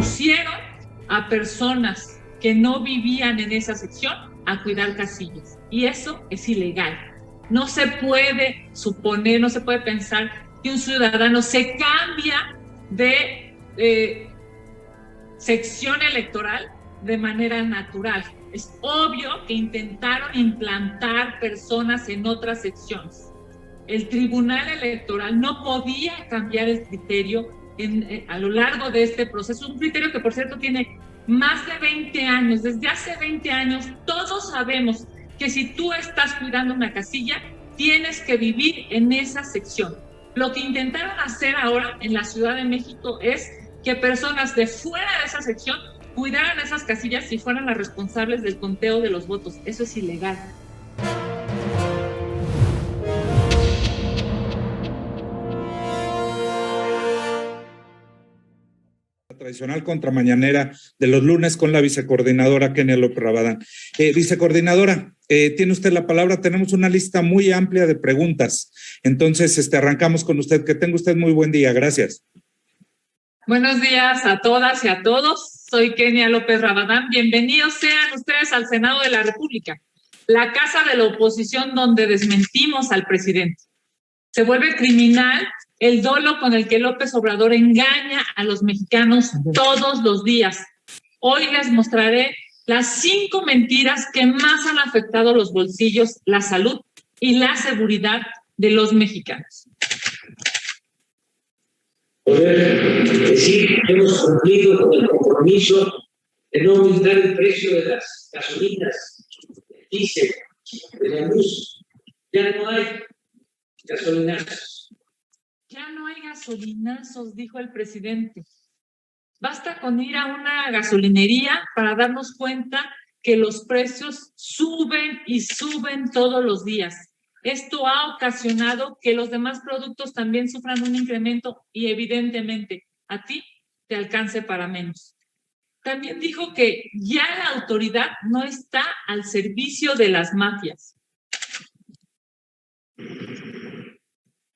pusieron a personas que no vivían en esa sección a cuidar casillas. Y eso es ilegal. No se puede suponer, no se puede pensar que un ciudadano se cambia de sección electoral de manera natural. Es obvio que intentaron implantar personas en otras secciones. El Tribunal Electoral no podía cambiar el criterio a lo largo de este proceso, un criterio que, por cierto, tiene más de 20 años. Desde hace 20 años todos sabemos que si tú estás cuidando una casilla, tienes que vivir en esa sección. Lo que intentaron hacer ahora en la Ciudad de México es que personas de fuera de esa sección cuidaran esas casillas y fueran las responsables del conteo de los votos. Eso es ilegal. Tradicional contramañanera de los lunes con la vicecoordinadora Kenia López Rabadán. Vicecoordinadora, tiene usted la palabra. Tenemos una lista muy amplia de preguntas. Entonces, arrancamos con usted. Que tenga usted muy buen día. Gracias. Buenos días a todas y a todos. Soy Kenia López Rabadán. Bienvenidos sean ustedes al Senado de la República, la casa de la oposición donde desmentimos al presidente. Se vuelve criminal el dolo con el que López Obrador engaña a los mexicanos todos los días. Hoy les mostraré las 5 mentiras que más han afectado los bolsillos, la salud y la seguridad de los mexicanos. Poder decir que hemos cumplido con el compromiso de no aumentar el precio de las gasolinas, del diésel, de la luz. Ya no hay gasolinazos. Ya no hay gasolinazos, dijo el presidente. Basta con ir a una gasolinería para darnos cuenta que los precios suben y suben todos los días. Esto ha ocasionado que los demás productos también sufran un incremento y evidentemente a ti te alcance para menos. También dijo que ya la autoridad no está al servicio de las mafias.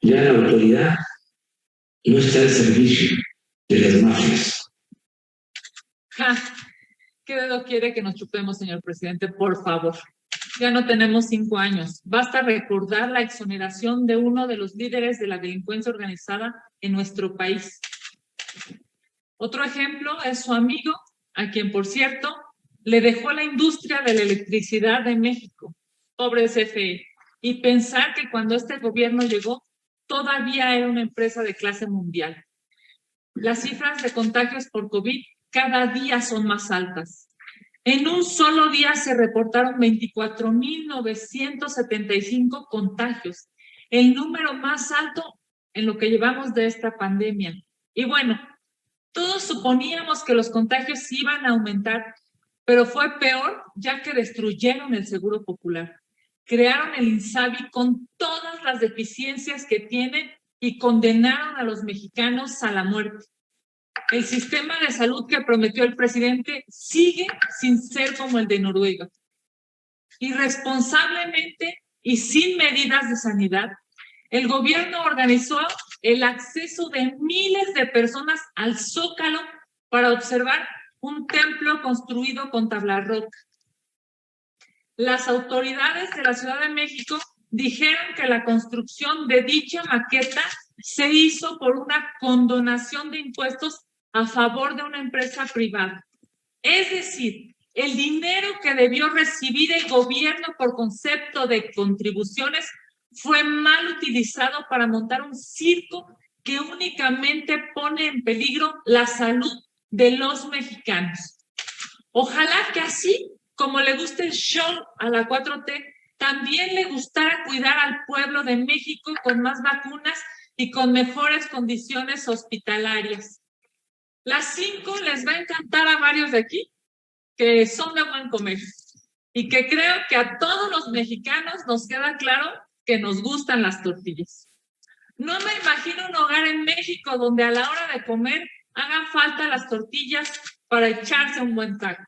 Ya la autoridad no está al servicio de las mafias. ¿Qué dedo quiere que nos chupemos, señor presidente? Por favor. Ya no tenemos 5 años. Basta recordar la exoneración de uno de los líderes de la delincuencia organizada en nuestro país. Otro ejemplo es su amigo, a quien, por cierto, le dejó la industria de la electricidad de México. Pobre CFE. Y pensar que cuando este gobierno llegó, todavía era una empresa de clase mundial. Las cifras de contagios por COVID cada día son más altas. En un solo día se reportaron 24,975 contagios, el número más alto en lo que llevamos de esta pandemia. Y bueno, todos suponíamos que los contagios iban a aumentar, pero fue peor ya que destruyeron el Seguro Popular. Crearon el INSABI con todas las deficiencias que tiene y condenaron a los mexicanos a la muerte. El sistema de salud que prometió el presidente sigue sin ser como el de Noruega. Irresponsablemente y sin medidas de sanidad, el gobierno organizó el acceso de miles de personas al Zócalo para observar un templo construido con tabla roca. Las autoridades de la Ciudad de México dijeron que la construcción de dicha maqueta se hizo por una condonación de impuestos a favor de una empresa privada. Es decir, el dinero que debió recibir el gobierno por concepto de contribuciones fue mal utilizado para montar un circo que únicamente pone en peligro la salud de los mexicanos. Ojalá que así como le gusta el show a la 4T, también le gustara cuidar al pueblo de México con más vacunas y con mejores condiciones hospitalarias. Las 5 les va a encantar a varios de aquí, que son de buen comer, y que creo que a todos los mexicanos nos queda claro que nos gustan las tortillas. No me imagino un hogar en México donde a la hora de comer hagan falta las tortillas para echarse un buen taco.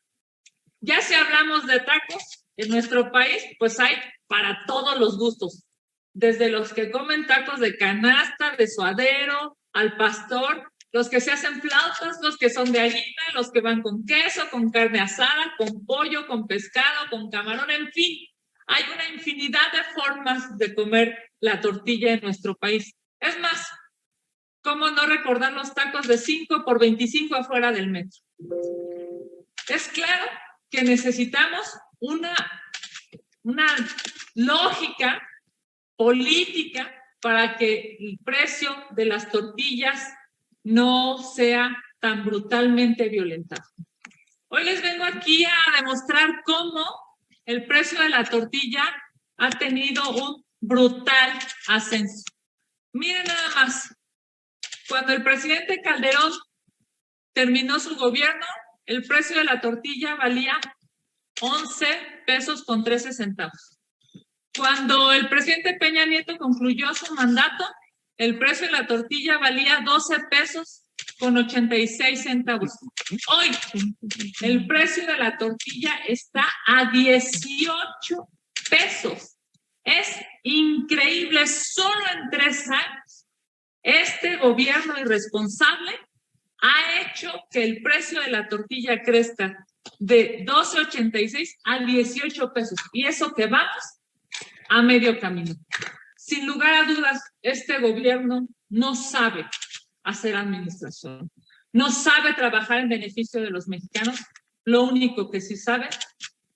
Ya si hablamos de tacos, en nuestro país, pues hay para todos los gustos. Desde los que comen tacos de canasta, de suadero, al pastor, los que se hacen flautas, los que son de harina, los que van con queso, con carne asada, con pollo, con pescado, con camarón, en fin. Hay una infinidad de formas de comer la tortilla en nuestro país. Es más, ¿cómo no recordar los tacos de 5 por 25 afuera del metro? Es claro que necesitamos una lógica política para que el precio de las tortillas no sea tan brutalmente violentado. Hoy les vengo aquí a demostrar cómo el precio de la tortilla ha tenido un brutal ascenso. Miren nada más, cuando el presidente Calderón terminó su gobierno, el precio de la tortilla valía 11 pesos con 13 centavos. Cuando el presidente Peña Nieto concluyó su mandato, el precio de la tortilla valía 12 pesos con 86 centavos. Hoy, el precio de la tortilla está a 18 pesos. Es increíble, solo en 3 años. Este gobierno irresponsable ha hecho que el precio de la tortilla crezca de 12.86 a 18 pesos. Y eso que vamos a medio camino. Sin lugar a dudas, este gobierno no sabe hacer administración, no sabe trabajar en beneficio de los mexicanos. Lo único que sí sabe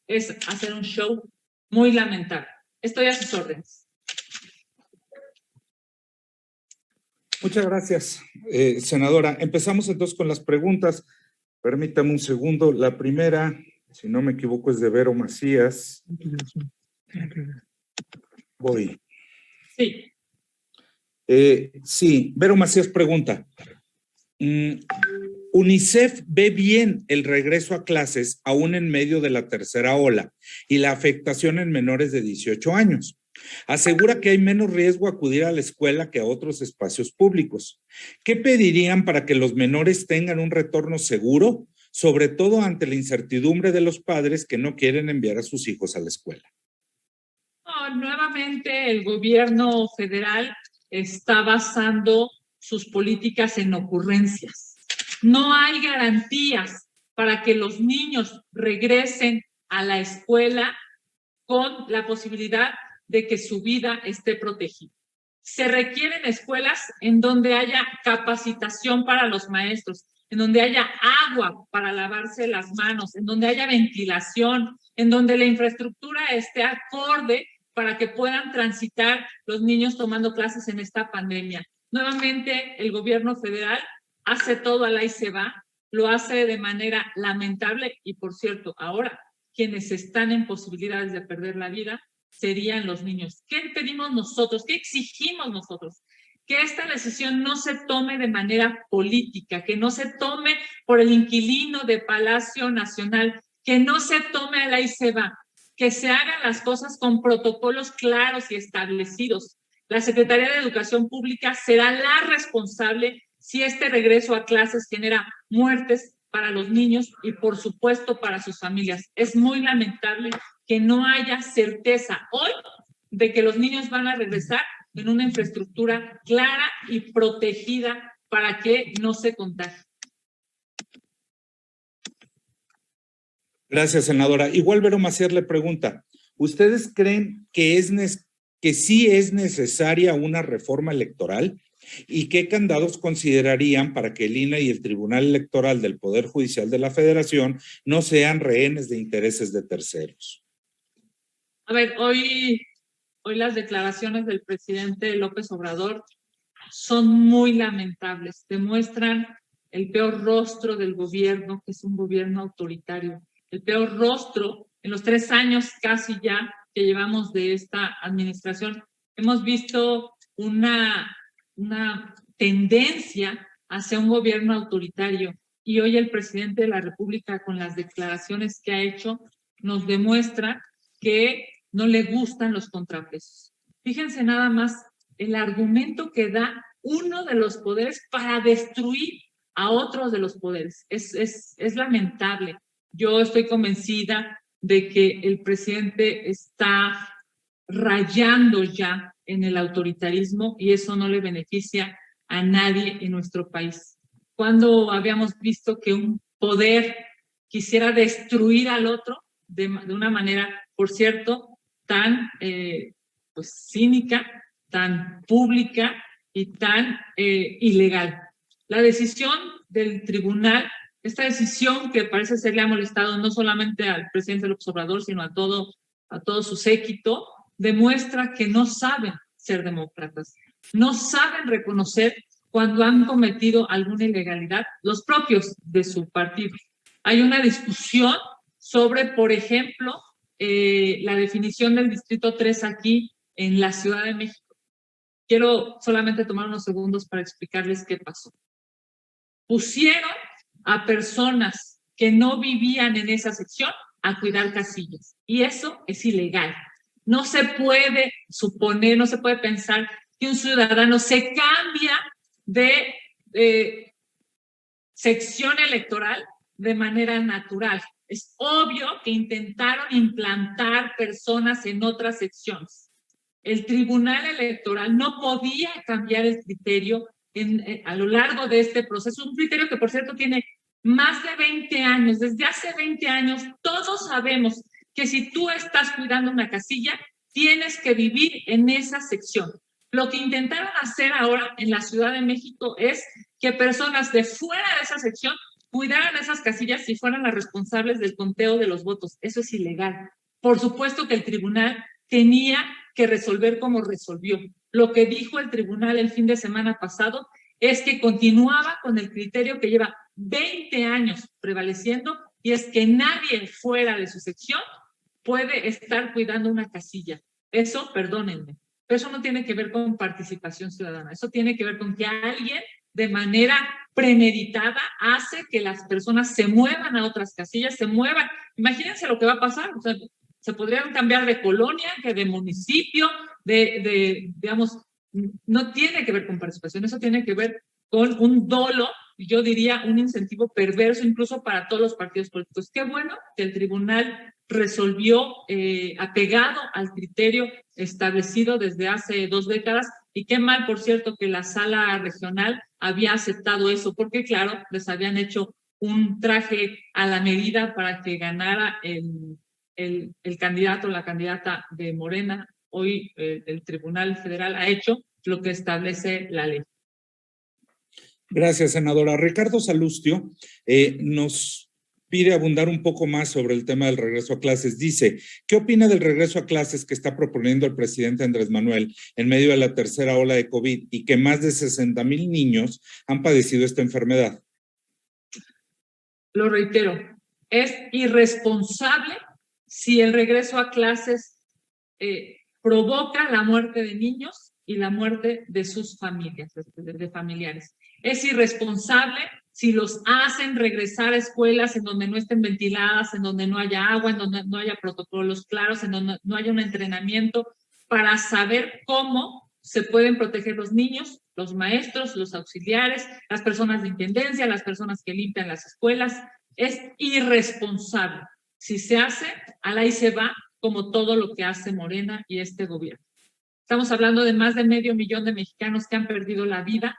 es hacer un show muy lamentable. Estoy a sus órdenes. Muchas gracias, senadora. Empezamos entonces con las preguntas. Permítame un segundo. La primera, si no me equivoco, es de Vero Macías. Voy. Sí. Sí, Vero Macías pregunta. UNICEF ve bien el regreso a clases aún en medio de la tercera ola y la afectación en menores de 18 años. Asegura que hay menos riesgo acudir a la escuela que a otros espacios públicos. ¿Qué pedirían para que los menores tengan un retorno seguro, sobre todo ante la incertidumbre de los padres que no quieren enviar a sus hijos a la escuela? Nuevamente, el gobierno federal está basando sus políticas en ocurrencias. No hay garantías para que los niños regresen a la escuela con la posibilidad de que su vida esté protegida. Se requieren escuelas en donde haya capacitación para los maestros, en donde haya agua para lavarse las manos, en donde haya ventilación, en donde la infraestructura esté acorde para que puedan transitar los niños tomando clases en esta pandemia. Nuevamente, el gobierno federal hace todo al ahí se va, lo hace de manera lamentable y, por cierto, ahora quienes están en posibilidades de perder la vida serían los niños. ¿Qué pedimos nosotros? ¿Qué exigimos nosotros? Que esta decisión no se tome de manera política, que no se tome por el inquilino de Palacio Nacional, que no se tome al ahí se va, que se hagan las cosas con protocolos claros y establecidos. La Secretaría de Educación Pública será la responsable si este regreso a clases genera muertes para los niños y, por supuesto, para sus familias. Es muy lamentable que no haya certeza hoy de que los niños van a regresar en una infraestructura clara y protegida para que no se contagien. Gracias, senadora. Igual Vero Macías le pregunta, ¿ustedes creen que sí es necesaria una reforma electoral? ¿Y qué candados considerarían para que el INE y el Tribunal Electoral del Poder Judicial de la Federación no sean rehenes de intereses de terceros? A ver, hoy las declaraciones del presidente López Obrador son muy lamentables. Demuestran el peor rostro del gobierno, que es un gobierno autoritario. El peor rostro en los 3 años casi ya que llevamos de esta administración. Hemos visto una tendencia hacia un gobierno autoritario y hoy el presidente de la República, con las declaraciones que ha hecho, nos demuestra que no le gustan los contrapesos. Fíjense nada más el argumento que da uno de los poderes para destruir a otros de los poderes. Es lamentable. Yo estoy convencida de que el presidente está rayando ya en el autoritarismo y eso no le beneficia a nadie en nuestro país. cuando habíamos visto que un poder quisiera destruir al otro de una manera, por cierto, tan pues cínica, tan pública y tan ilegal. La decisión del tribunal, esta decisión que parece ser le ha molestado no solamente al presidente López Obrador, sino a todo su séquito, demuestra que no saben ser demócratas, no saben reconocer cuando han cometido alguna ilegalidad, los propios de su partido. Hay una discusión sobre, por ejemplo, la definición del Distrito 3 aquí en la Ciudad de México. Quiero solamente tomar unos segundos para explicarles qué pasó. Pusieron a personas que no vivían en esa sección a cuidar casillas, y eso es ilegal. No se puede suponer, no se puede pensar que un ciudadano se cambia de sección electoral de manera natural. Es obvio que intentaron implantar personas en otras secciones. El Tribunal Electoral no podía cambiar el criterio a lo largo de este proceso, un criterio que, por cierto, tiene más de 20 años. Desde hace 20 años todos sabemos que si tú estás cuidando una casilla, tienes que vivir en esa sección. Lo que intentaron hacer ahora en la Ciudad de México es que personas de fuera de esa sección cuidaran esas casillas si fueran las responsables del conteo de los votos. Eso es ilegal. Por supuesto que el tribunal tenía que resolver como resolvió. Lo que dijo el tribunal el fin de semana pasado es que continuaba con el criterio que lleva 20 años prevaleciendo, y es que nadie fuera de su sección puede estar cuidando una casilla. Eso, perdónenme, pero eso no tiene que ver con participación ciudadana. Eso tiene que ver con que alguien de manera premeditada hace que las personas se muevan a otras casillas, se muevan. Imagínense lo que va a pasar. O sea, se podrían cambiar de colonia, que de municipio, digamos, no tiene que ver con participación, eso tiene que ver con un dolo, yo diría un incentivo perverso incluso para todos los partidos políticos. Qué bueno que el tribunal resolvió apegado al criterio establecido desde hace 2 décadas, y qué mal, por cierto, que la sala regional había aceptado eso, porque claro, les habían hecho un traje a la medida para que ganara el candidato o la candidata de Morena. Hoy el Tribunal Federal ha hecho lo que establece la ley. Gracias, senadora. Ricardo Salustio nos pide abundar un poco más sobre el tema del regreso a clases. Dice, ¿qué opina del regreso a clases que está proponiendo el presidente Andrés Manuel en medio de la tercera ola de COVID y que más de 60,000 niños han padecido esta enfermedad? Lo reitero, es irresponsable si el regreso a clases provoca la muerte de niños y la muerte de sus familias, de familiares. Es irresponsable si los hacen regresar a escuelas en donde no estén ventiladas, en donde no haya agua, en donde no haya protocolos claros, en donde no haya un entrenamiento para saber cómo se pueden proteger los niños, los maestros, los auxiliares, las personas de intendencia, las personas que limpian las escuelas. Es irresponsable. Si se hace, al ahí se va, como todo lo que hace Morena y este gobierno. Estamos hablando de más de 500,000 de mexicanos que han perdido la vida,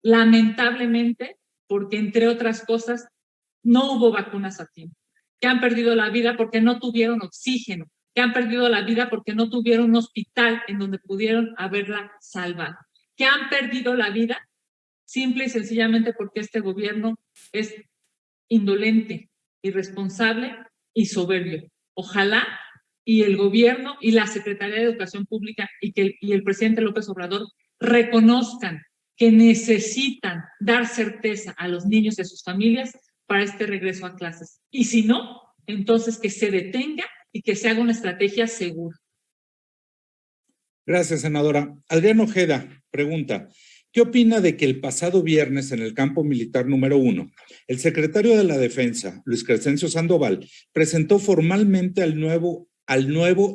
lamentablemente, porque entre otras cosas no hubo vacunas a tiempo, que han perdido la vida porque no tuvieron oxígeno, que han perdido la vida porque no tuvieron un hospital en donde pudieron haberla salvado, que han perdido la vida simple y sencillamente porque este gobierno es indolente, irresponsable y soberbio. Ojalá y el gobierno y la Secretaría de Educación Pública y el presidente López Obrador reconozcan que necesitan dar certeza a los niños y a sus familias para este regreso a clases. Y si no, entonces que se detenga y que se haga una estrategia segura. Gracias, senadora. Adrián Ojeda pregunta, ¿qué opina de que el pasado viernes en el campo militar número 1, el secretario de la Defensa, Luis Crescencio Sandoval, presentó formalmente al nuevo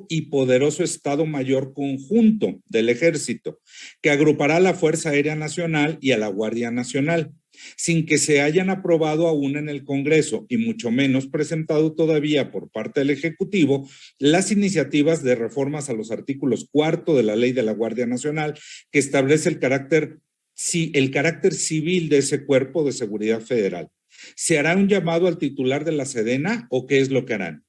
y poderoso Estado Mayor Conjunto del Ejército, que agrupará a la Fuerza Aérea Nacional y a la Guardia Nacional, sin que se hayan aprobado aún en el Congreso y mucho menos presentado todavía por parte del Ejecutivo las iniciativas de reformas a los artículos 4 de la Ley de la Guardia Nacional, que establece el carácter si el carácter civil de ese cuerpo de seguridad federal. ¿Se hará un llamado al titular de la Sedena o qué es lo que harán?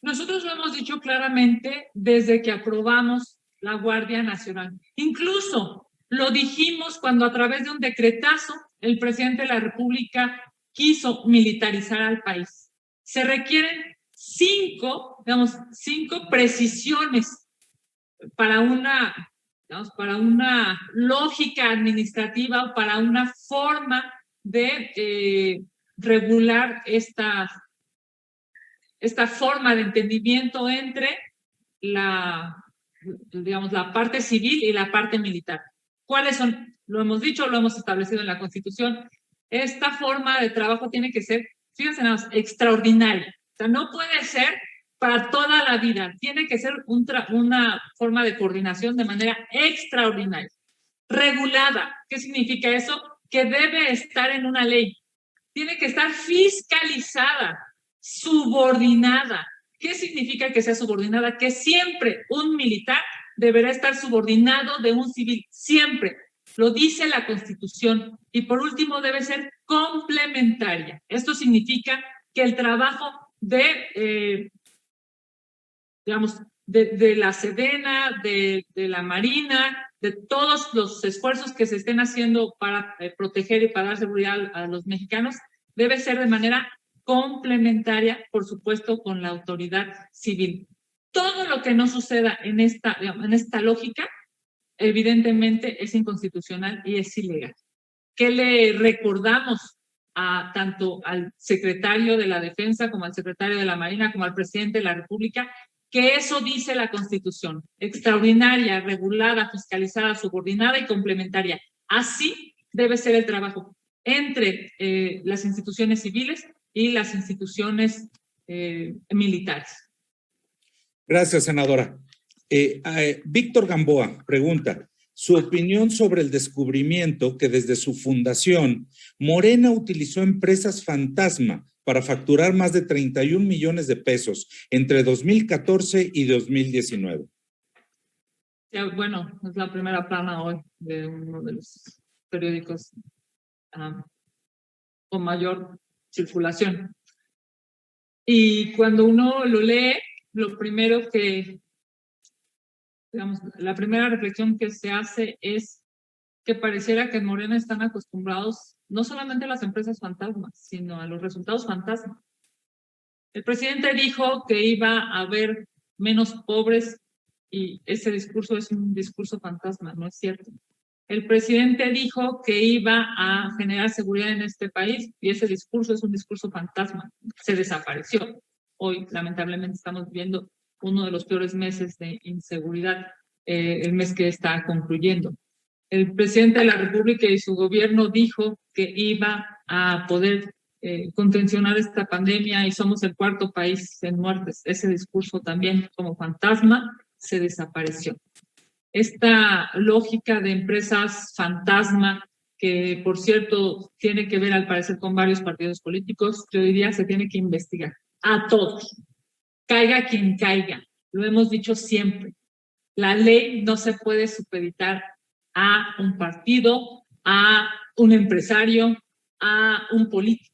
Nosotros lo hemos dicho claramente desde que aprobamos la Guardia Nacional. Incluso lo dijimos cuando a través de un decretazo el presidente de la República quiso militarizar al país. Se requieren cinco precisiones para una lógica administrativa o para una forma de regular esta forma de entendimiento entre la parte civil y la parte militar. ¿Cuáles son? Lo hemos dicho, lo hemos establecido en la Constitución. Esta forma de trabajo tiene que ser, fíjense nada más, extraordinaria. O sea, no puede ser para toda la vida. Tiene que ser una forma de coordinación de manera extraordinaria. Regulada. ¿Qué significa eso? Que debe estar en una ley. Tiene que estar fiscalizada, subordinada. ¿Qué significa que sea subordinada? Que siempre un militar deberá estar subordinado de un civil, siempre. Lo dice la Constitución. Y por último, debe ser complementaria. Esto significa que el trabajo de la Sedena, de la Marina, de todos los esfuerzos que se estén haciendo para proteger y para dar seguridad a los mexicanos, debe ser de manera complementaria, por supuesto, con la autoridad civil. Todo lo que no suceda en esta lógica, evidentemente es inconstitucional y es ilegal. ¿Qué le recordamos tanto al secretario de la Defensa como al secretario de la Marina como al presidente de la República? Que eso dice la Constitución: extraordinaria, regulada, fiscalizada, subordinada y complementaria. Así debe ser el trabajo entre las instituciones civiles y las instituciones militares. Gracias, senadora. Víctor Gamboa pregunta su opinión sobre el descubrimiento que desde su fundación Morena utilizó empresas fantasma para facturar más de 31 millones de pesos entre 2014 y 2019. Bueno, es la primera plana hoy de uno de los periódicos con mayor circulación. Y cuando uno lo lee, lo primero que, la primera reflexión que se hace es que pareciera que en Morena están acostumbrados no solamente a las empresas fantasmas, sino a los resultados fantasmas. El presidente dijo que iba a haber menos pobres y ese discurso es un discurso fantasma, no es cierto. El presidente dijo que iba a generar seguridad en este país y ese discurso es un discurso fantasma. Se desapareció. Hoy, lamentablemente, estamos viviendo uno de los peores meses de inseguridad, el mes que está concluyendo. El presidente de la República y su gobierno dijo que iba a poder contencionar esta pandemia y somos el cuarto país en muertes. Ese discurso también, como fantasma, se desapareció. Esta lógica de empresas fantasma, que por cierto tiene que ver al parecer con varios partidos políticos, yo diría se tiene que investigar a todos, caiga quien caiga. Lo hemos dicho siempre. La ley no se puede supeditar a un partido, a un empresario, a un político.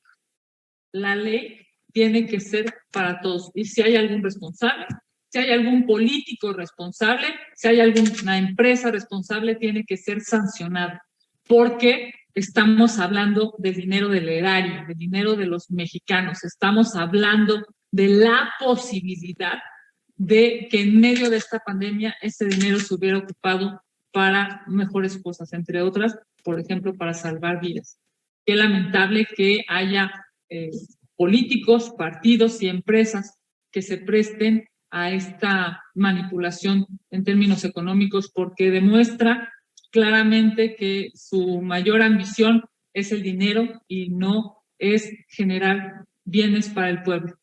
La ley tiene que ser para todos. Y si hay algún responsable, si hay algún político responsable, si hay alguna empresa responsable, tiene que ser sancionada. Porque estamos hablando del dinero del erario, del dinero de los mexicanos. Estamos hablando de la posibilidad de que en medio de esta pandemia ese dinero se hubiera ocupado para mejores cosas, entre otras, por ejemplo, para salvar vidas. Qué lamentable que haya políticos, partidos y empresas que se presten a esta manipulación en términos económicos, porque demuestra claramente que su mayor ambición es el dinero y no es generar bienes para el pueblo.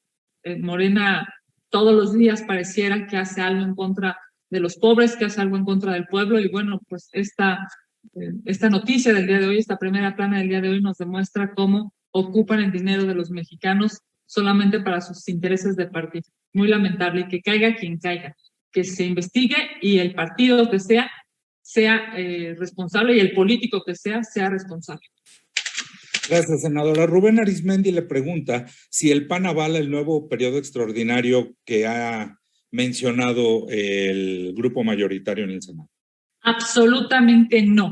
Morena todos los días pareciera que hace algo en contra de los pobres, que hace algo en contra del pueblo, y bueno, pues esta noticia del día de hoy, esta primera plana del día de hoy nos demuestra cómo ocupan el dinero de los mexicanos solamente para sus intereses de partido. Muy lamentable, y que caiga quien caiga, que se investigue y el partido que sea sea responsable y el político que sea responsable. Gracias, senadora. Rubén Arismendi le pregunta si el PAN avala el nuevo periodo extraordinario que ha mencionado el grupo mayoritario en el Senado. Absolutamente no.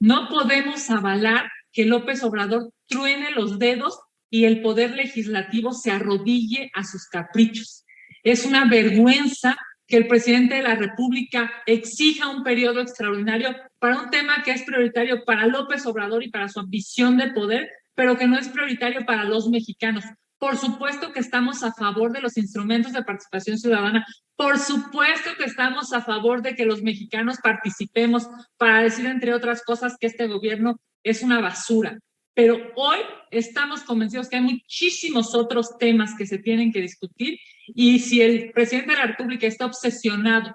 No podemos avalar que López Obrador truene los dedos y el poder legislativo se arrodille a sus caprichos. Es una vergüenza que el presidente de la República exija un periodo extraordinario para un tema que es prioritario para López Obrador y para su ambición de poder, pero que no es prioritario para los mexicanos. Por supuesto que estamos a favor de los instrumentos de participación ciudadana, por supuesto que estamos a favor de que los mexicanos participemos para decir, entre otras cosas, que este gobierno es una basura. Pero hoy estamos convencidos que hay muchísimos otros temas que se tienen que discutir y si el presidente de la República está obsesionado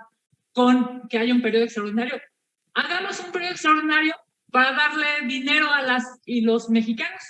con que haya un periodo extraordinario, hagamos un periodo extraordinario para darle dinero a las y los mexicanos.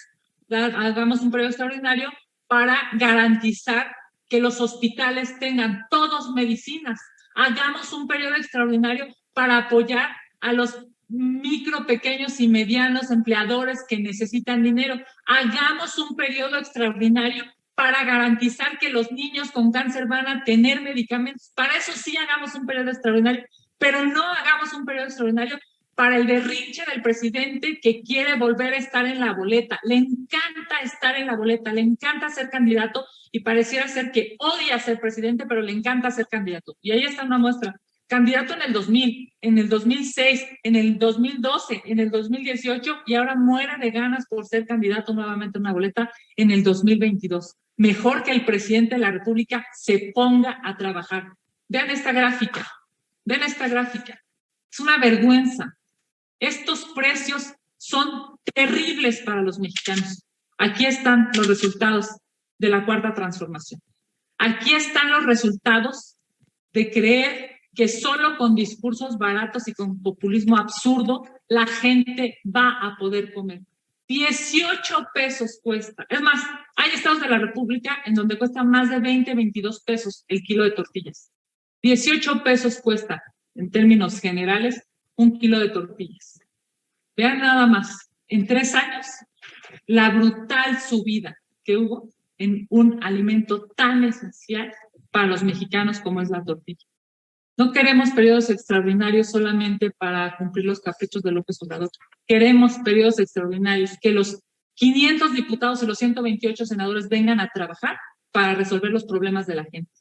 Hagamos un periodo extraordinario para garantizar que los hospitales tengan todos medicinas. Hagamos un periodo extraordinario para apoyar a los micro, pequeños y medianos empleadores que necesitan dinero. Hagamos un periodo extraordinario para garantizar que los niños con cáncer van a tener medicamentos. Para eso sí hagamos un periodo extraordinario, pero no hagamos un periodo extraordinario para el berrinche del presidente que quiere volver a estar en la boleta. Le encanta estar en la boleta, le encanta ser candidato y pareciera ser que odia ser presidente, pero le encanta ser candidato. Y ahí está una muestra. Candidato en el 2000, en el 2006, en el 2012, en el 2018 y ahora muere de ganas por ser candidato nuevamente a una boleta en el 2022. Mejor que el presidente de la República se ponga a trabajar. Vean esta gráfica, vean esta gráfica. Es una vergüenza. Estos precios son terribles para los mexicanos. Aquí están los resultados de la Cuarta Transformación. Aquí están los resultados de creer que solo con discursos baratos y con populismo absurdo la gente va a poder comer. 18 pesos cuesta. Es más, hay estados de la República en donde cuesta más de 20, 22 pesos el kilo de tortillas. 18 pesos cuesta, en términos generales, un kilo de tortillas. Vean nada más, en 3 años, la brutal subida que hubo en un alimento tan esencial para los mexicanos como es la tortilla. No queremos periodos extraordinarios solamente para cumplir los caprichos de López Obrador. Queremos periodos extraordinarios, que los 500 diputados y los 128 senadores vengan a trabajar para resolver los problemas de la gente.